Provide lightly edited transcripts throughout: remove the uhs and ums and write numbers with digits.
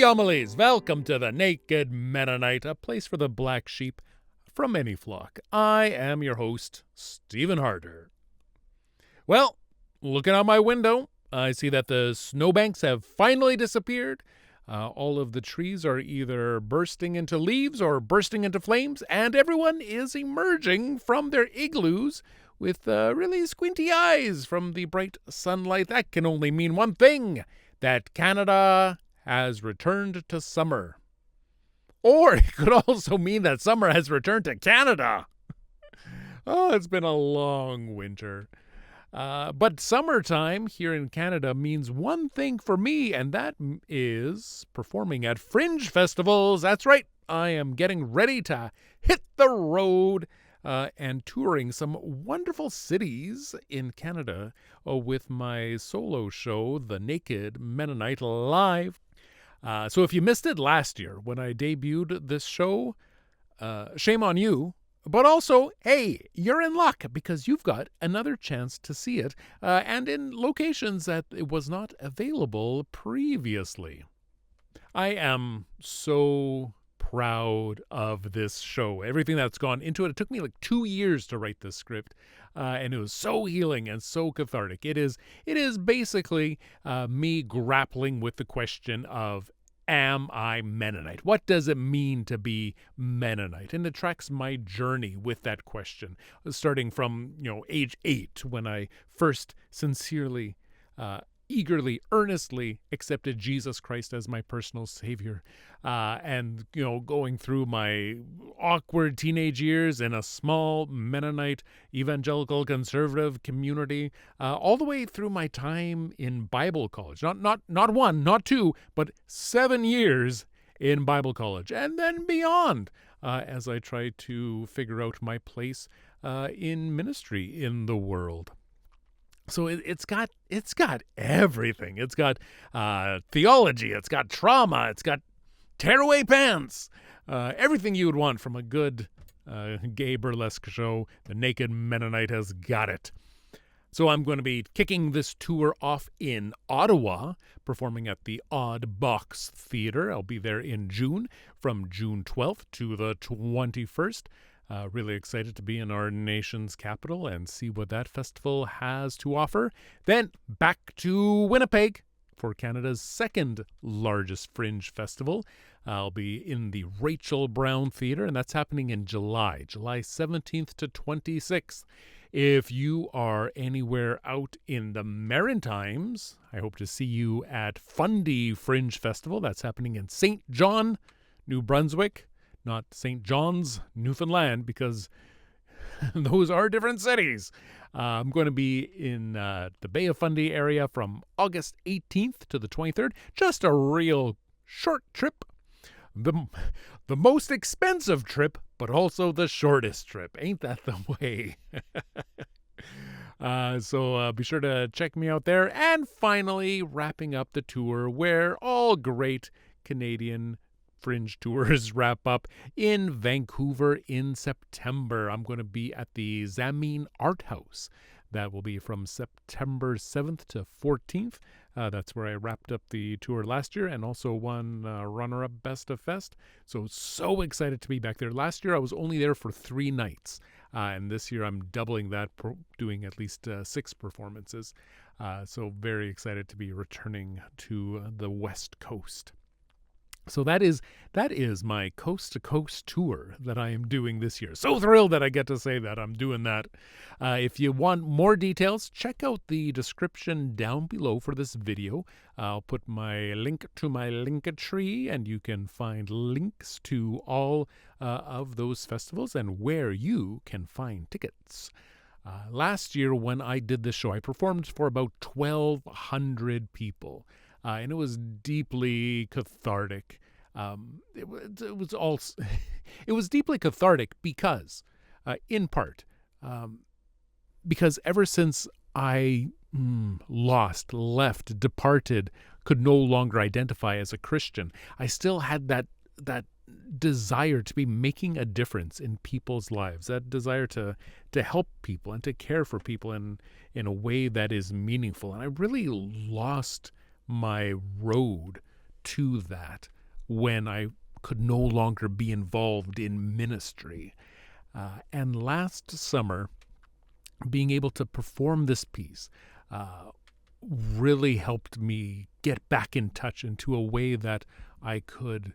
homilies! Welcome to the Naked Mennonite, a place for the black sheep from any flock. I am your host, Stephen Harder. Well, looking out my window, I see that the snowbanks have finally disappeared. All of the trees are either bursting into leaves or bursting into flames, and everyone is emerging from their igloos with really squinty eyes from the bright sunlight. That can only mean one thing, that Canada has returned to summer. Or it could also mean that summer has returned to Canada. Oh, it's been a long winter. But summertime here in Canada means one thing for me, and that is performing at Fringe Festivals. That's right. I am getting ready to hit the road and touring some wonderful cities in Canada with my solo show, The Naked Mennonite Live. So if you missed it last year when I debuted this show, shame on you. But also, hey, you're in luck because you've got another chance to see it, and in locations that it was not available previously. I am so proud of this show. Everything that's gone into it. It took me like 2 years to write this script, and it was so healing and so cathartic. It is basically me grappling with the question of, am I Mennonite? What does it mean to be Mennonite? And it tracks my journey with that question, starting from age 8 when I first sincerely, eagerly, earnestly accepted Jesus Christ as my personal Savior, and going through my awkward teenage years in a small Mennonite evangelical conservative community, all the way through my time in Bible college. Not 1, not 2, but 7 years in Bible college, and then beyond, as I try to figure out my place in ministry in the world. So it's got everything. It's got theology. It's got trauma. It's got tearaway pants. Everything you would want from a good gay burlesque show. The Naked Mennonite has got it. So I'm going to be kicking this tour off in Ottawa, performing at the Odd Box Theatre. I'll be there in June, from June 12th to the 21st. Really excited to be in our nation's capital and see what that festival has to offer. Then back to Winnipeg for Canada's second largest Fringe Festival. I'll be in the Rachel Brown Theatre, and that's happening in July 17th to 26th. If you are anywhere out in the Maritimes, I hope to see you at Fundy Fringe Festival. That's happening in St. John, New Brunswick. Not St. John's, Newfoundland, because those are different cities. I'm going to be in the Bay of Fundy area from August 18th to the 23rd. Just a real short trip. The most expensive trip, but also the shortest trip. Ain't that the way? So be sure to check me out there. And finally, wrapping up the tour where all great Canadian Fringe tours wrap up in Vancouver in September. I'm going to be at the Zameen Art House. That will be from September 7th to 14th. That's where I wrapped up the tour last year and also won runner-up Best of Fest. So excited to be back there. Last year I was only there for 3 nights. And this year I'm doubling that, doing at least 6 performances. So very excited to be returning to the West Coast. So that is my coast-to-coast tour that I am doing this year. So thrilled that I get to say that I'm doing that. If you want more details, check out the description down below for this video. I'll put my link to my Linktree, and you can find links to all of those festivals and where you can find tickets. Last year when I did this show, I performed for about 1,200 people. And it was deeply cathartic. It was deeply cathartic because, in part, because ever since I left, departed, could no longer identify as a Christian, I still had that desire to be making a difference in people's lives, that desire to help people and to care for people in a way that is meaningful. And I really lost my road to that when I could no longer be involved in ministry. And last summer, being able to perform this piece really helped me get back in touch into a way that I could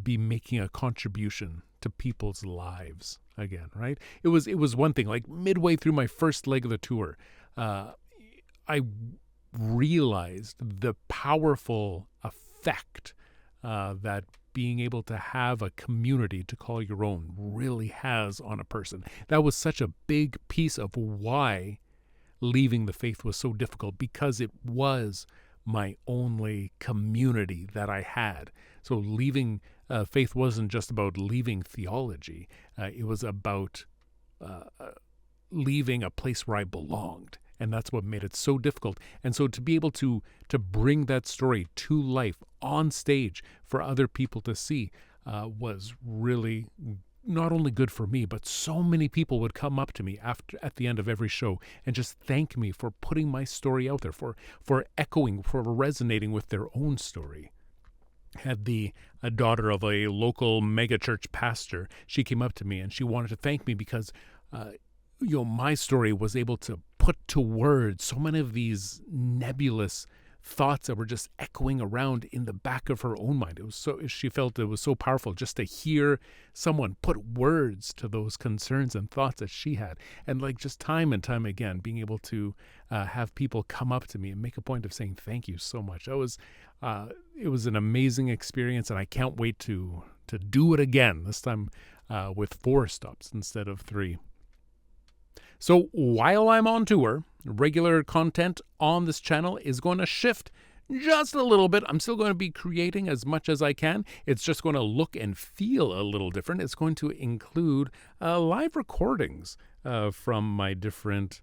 be making a contribution to people's lives again, right? It was one thing, like midway through my first leg of the tour, I realized the powerful effect that being able to have a community to call your own really has on a person. That was such a big piece of why leaving the faith was so difficult, because it was my only community that I had. So leaving faith wasn't just about leaving theology. It was about leaving a place where I belonged. And that's what made it so difficult. And so to be able to bring that story to life on stage for other people to see was really not only good for me, but so many people would come up to me at the end of every show and just thank me for putting my story out there, for echoing, for resonating with their own story. Had a daughter of a local megachurch pastor. She came up to me and she wanted to thank me because my story was able to put to words so many of these nebulous thoughts that were just echoing around in the back of her own mind. She felt it was so powerful just to hear someone put words to those concerns and thoughts that she had. And like just time and time again, being able to have people come up to me and make a point of saying thank you so much. It was an amazing experience, and I can't wait to do it again, this time with 4 stops instead of 3. So while I'm on tour, regular content on this channel is going to shift just a little bit. I'm still going to be creating as much as I can. It's just going to look and feel a little different. It's going to include live recordings from my different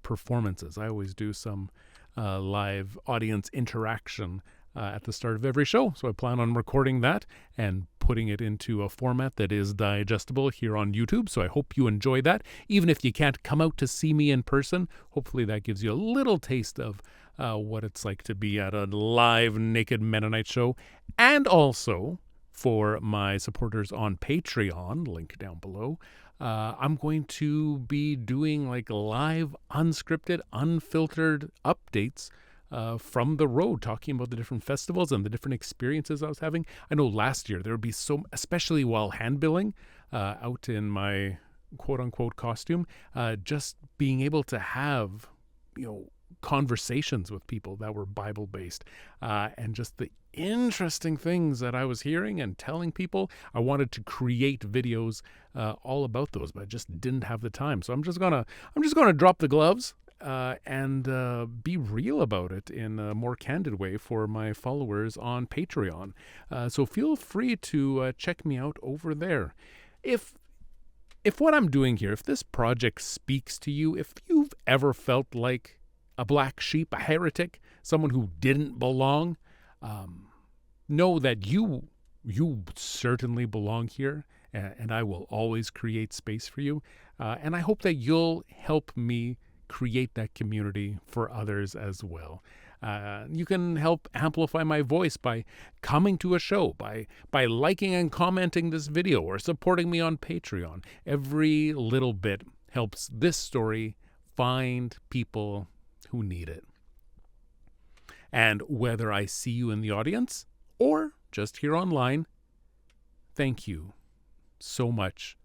performances. I always do some live audience interaction at the start of every show. So I plan on recording that and putting it into a format that is digestible here on YouTube. So I hope you enjoy that. Even if you can't come out to see me in person, hopefully that gives you a little taste of what it's like to be at a live Naked Mennonite show. And also for my supporters on Patreon, link down below, I'm going to be doing like live, unscripted, unfiltered updates from the road, talking about the different festivals and the different experiences I was having. I know last year there would be especially while handbilling out in my quote-unquote costume, just being able to have, conversations with people that were Bible-based and just the interesting things that I was hearing and telling people. I wanted to create videos all about those, but I just didn't have the time. So I'm just gonna drop the gloves and be real about it in a more candid way for my followers on Patreon. So feel free to check me out over there. If what I'm doing here, if this project speaks to you, if you've ever felt like a black sheep, a heretic, someone who didn't belong, know that you certainly belong here, and I will always create space for you. And I hope that you'll help me create that community for others as well. You can help amplify my voice by coming to a show, by liking and commenting this video, or supporting me on Patreon. Every little bit helps this story find people who need it. And whether I see you in the audience or just here online, thank you so much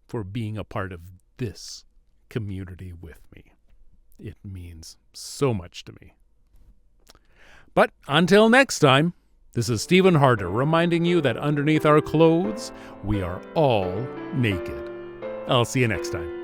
for being a part of this community with me. It means so much to me. But until next time, this is Stephen Harder reminding you that underneath our clothes, we are all naked. I'll see you next time.